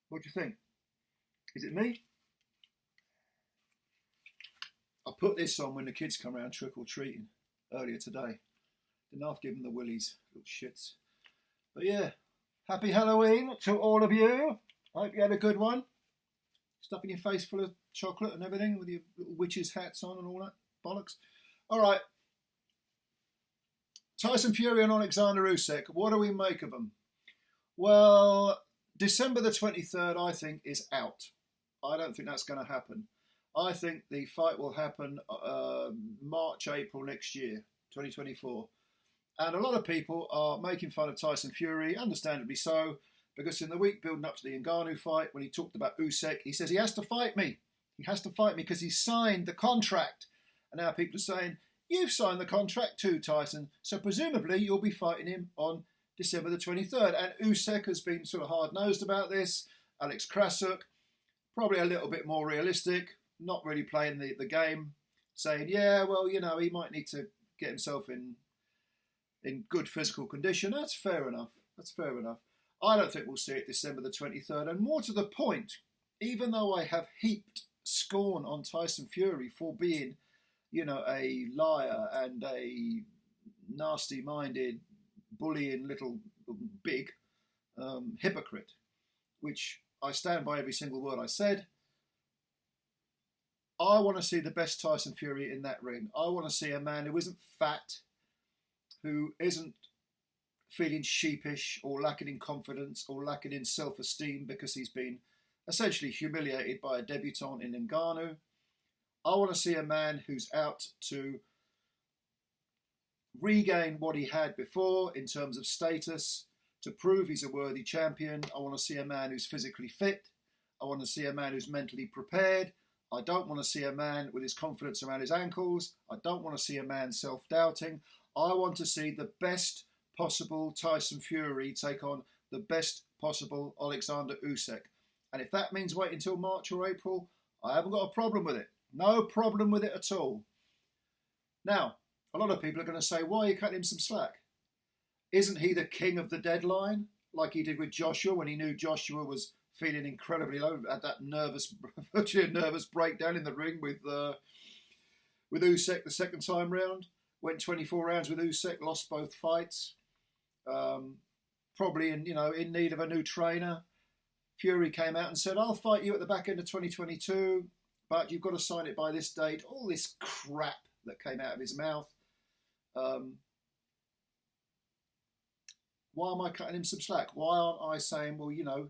What do you think? Is it me? I put this on when the kids come around trick-or-treating earlier today. Didn't half give them the willies, little shits. But yeah, happy Halloween to all of you. I hope you had a good one. Stuffing your face full of chocolate and everything with your little witches' hats on and all that bollocks. All right. Tyson Fury and Oleksandr Usyk, what do we make of them? Well, December the 23rd, I think, is out. I don't think that's going to happen. I think the fight will happen March, April next year, 2024. And a lot of people are making fun of Tyson Fury, understandably so, because in the week building up to the Ngannou fight, when he talked about Usyk, he says he has to fight me. He has to fight me because he signed the contract. And now people are saying, you've signed the contract too, Tyson, so presumably you'll be fighting him on December the 23rd. And Usyk has been sort of hard-nosed about this. Alex Krasuk, probably a little bit more realistic, not really playing the game, saying, yeah, well, you know, he might need to get himself in good physical condition. That's fair enough. That's fair enough. I don't think we'll see it December the 23rd. And more to the point, even though I have heaped scorn on Tyson Fury for being, you know, a liar and a nasty-minded, bullying little big hypocrite, which I stand by every single word I said, I want to see the best Tyson Fury in that ring. I want to see a man who isn't fat, who isn't feeling sheepish or lacking in confidence or lacking in self-esteem because he's been essentially humiliated by a debutant in Ngannou. I want to see a man who's out to regain what he had before in terms of status, to prove he's a worthy champion. I want to see a man who's physically fit. I want to see a man who's mentally prepared. I don't want to see a man with his confidence around his ankles. I don't want to see a man self-doubting. I want to see the best possible Tyson Fury take on the best possible Oleksandr Usyk. And if that means waiting until March or April, I haven't got a problem with it. No problem with it at all. Now, a lot of people are going to say, why are you cutting him some slack? Isn't he the king of the deadline, like he did with Joshua when he knew Joshua was feeling incredibly low, at that virtually a nervous breakdown in the ring with Usyk the second time round? Went 24 rounds with Usyk, lost both fights. Probably in need of a new trainer. Fury came out and said, I'll fight you at the back end of 2022, but you've got to sign it by this date. All this crap that came out of his mouth. Why am I cutting him some slack? Why aren't I saying, well, you know,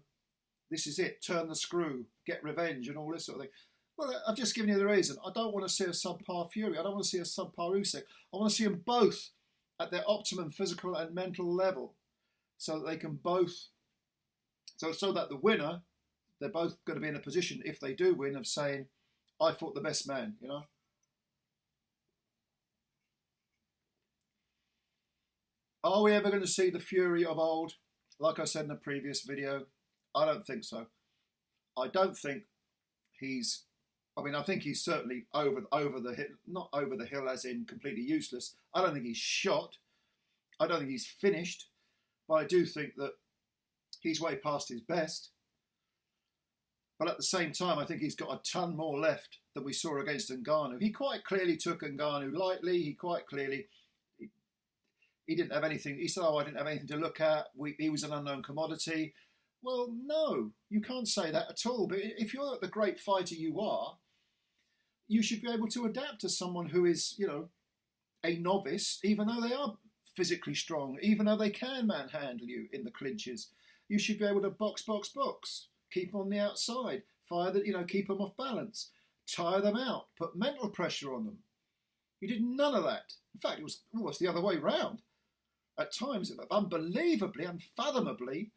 this is it, turn the screw, get revenge and all this sort of thing? Well, I've just given you the reason. I don't want to see a subpar Fury. I don't want to see a subpar Usyk. I want to see them both at their optimum physical and mental level, so that they can both, so that the winner, they're both going to be in a position, if they do win, of saying, I fought the best man, you know? Are we ever going to see the Fury of old? Like I said in the previous video, I don't think so. I don't think he's, I think he's certainly over the hill, not over the hill as in completely useless. I don't think he's shot. I don't think he's finished. But I do think that he's way past his best. But at the same time, I think he's got a ton more left than we saw against Ngannou. He quite clearly took Ngannou lightly. He quite clearly, he didn't have anything. He said, I didn't have anything to look at. He was an unknown commodity. Well, no, you can't say that at all. But if you're the great fighter you are, you should be able to adapt to someone who is, you know, a novice, even though they are physically strong, even though they can manhandle you in the clinches. You should be able to box, keep them on the outside, keep them off balance, tire them out, put mental pressure on them. You did none of that. In fact, it was almost the other way round. At times, unbelievably, unfathomably,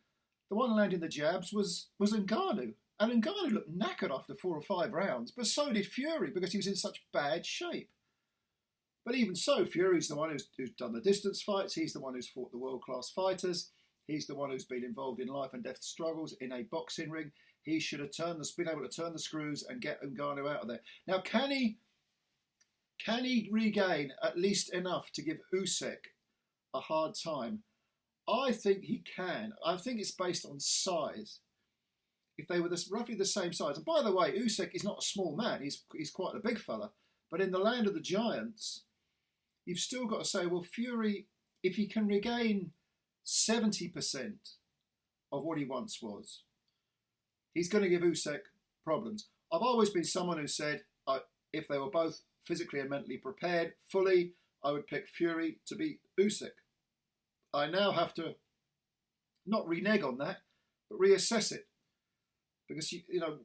the one landing the jabs was Ngannou. And Ngannou looked knackered after 4 or 5 rounds, but so did Fury because he was in such bad shape. But even so, Fury's the one who's done the distance fights. He's the one who's fought the world-class fighters. He's the one who's been involved in life and death struggles in a boxing ring. He should have been able to turn the screws and get Ngannou out of there. Now, can he regain at least enough to give Usyk a hard time? I think he can. I think it's based on size. if they were roughly the same size. And by the way, Usyk is not a small man. He's quite a big fella. But in the land of the giants, you've still got to say, well, Fury, if he can regain 70% of what he once was, he's going to give Usyk problems. I've always been someone who said, if they were both physically and mentally prepared fully, I would pick Fury to beat Usyk. I now have to not renege on that, but reassess it. Because, you know,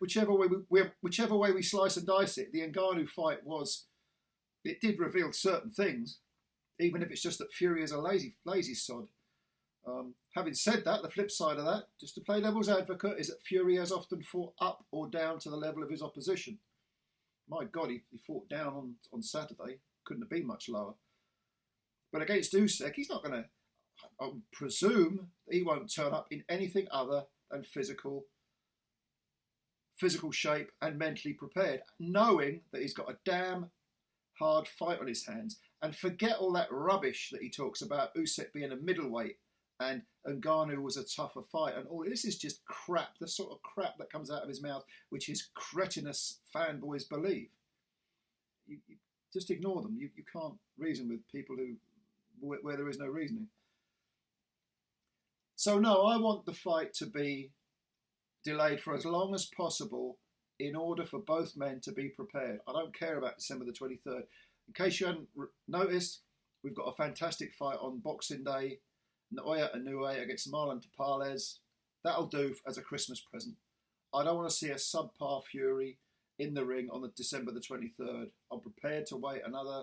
whichever way we slice and dice it, the Ngannou fight it did reveal certain things, even if it's just that Fury is a lazy sod. Having said that, the flip side of that, just to play devil's advocate, is that Fury has often fought up or down to the level of his opposition. My God, he fought down on Saturday. Couldn't have been much lower. But against Usyk, he's not going to, I would presume, he won't turn up in anything other than physical shape and mentally prepared, knowing that he's got a damn hard fight on his hands. And forget all that rubbish that he talks about Usyk being a middleweight and Ngannou was a tougher fight, and all this is just crap, the sort of crap that comes out of his mouth, which his cretinous fanboys believe. You just ignore them. You can't reason with people where there is no reasoning. So no, I want the fight to be delayed for as long as possible in order for both men to be prepared. I don't care about December the 23rd. In case you hadn't noticed, we've got a fantastic fight on Boxing Day. Naoya Inoue against Marlon Tapales. That'll do as a Christmas present. I don't want to see a subpar Fury in the ring on December the 23rd. I'm prepared to wait another,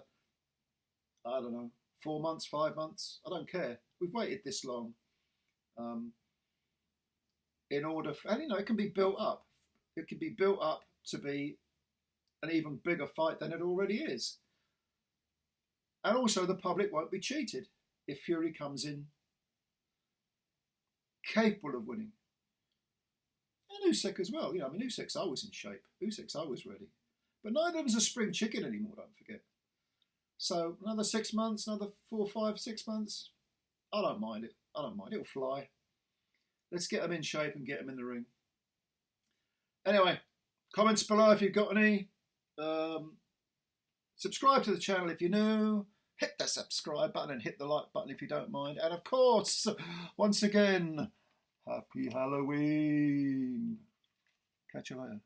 4 months, 5 months. I don't care. We've waited this long. In order, and it can be built up. It can be built up to be an even bigger fight than it already is. And also the public won't be cheated if Fury comes in capable of winning. And Usyk as well. Usyk's always in shape. Usyk's always ready. But neither of them's a spring chicken anymore, don't forget. So another 6 months, another 4, 5, 6 months. I don't mind it. It'll fly. Let's get them in shape and get them in the ring. Anyway, comments below if you've got any. Subscribe to the channel if you're new. Hit the subscribe button and hit the like button if you don't mind. And of course, once again, Happy Halloween. Catch you later.